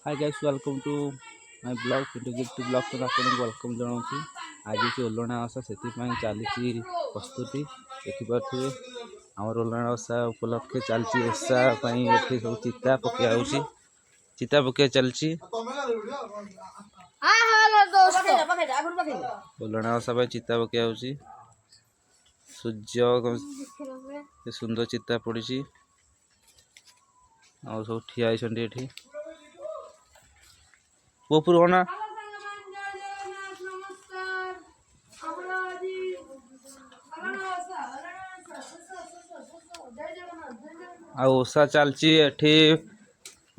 Hi guys welcome to my blog Pintu gift blog तो आपको welcome जनाऊँ। आज की ओलणा ओषा से चली प्रस्तुति देखिपे आम ओलणा ओषा उपलक्षे चलती ओषा ये सब चिता पकड़ा चिता पकड़ा चलती ओलणा ओषा चिता पकड़ा सूर्य सुंदर चिता पड़ी और सब ठिया ये पुपुर होना ओषा चलची एठी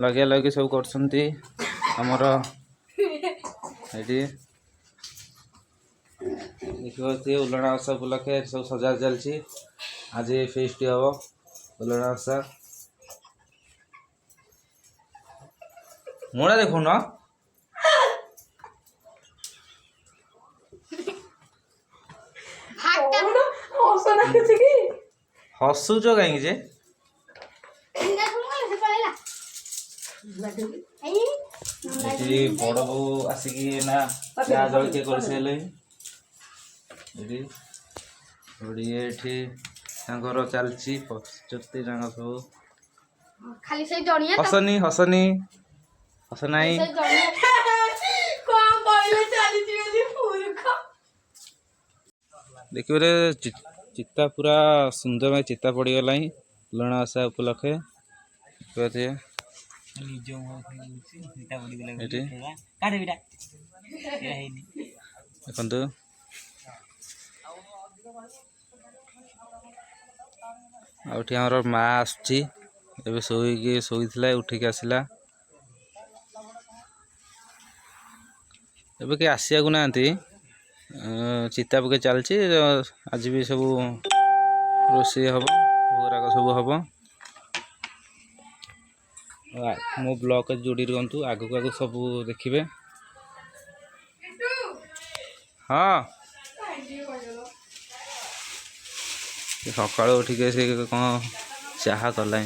लगे लगे सब करसंती हमर एठी देखिए ओलणा ओषा उपलक्षे सब सजा चलची। आज फेस्ट हम ओलणा ओषा मोड़ा देखो ना हसुच कहीं जे बड़ बो आसिकी ना चा जलखे कर चलची पचती सब हसनी हसनी हस नाई देखिए चिता पूरा सुंदर में चिता पड़गला ओलणा ओषा उपलक्षे देखु आउठी हमर माँ आसुची एबे शोइला उठिक आसला एबे के आसिया ना चिता पके चलची। आज भी सब रोषे हम भोगराग सब हम मो ब्लॉग जोड़ी रुहतु आगु आगु सब देखिए। हाँ सकाल उठिक कौन चाह कला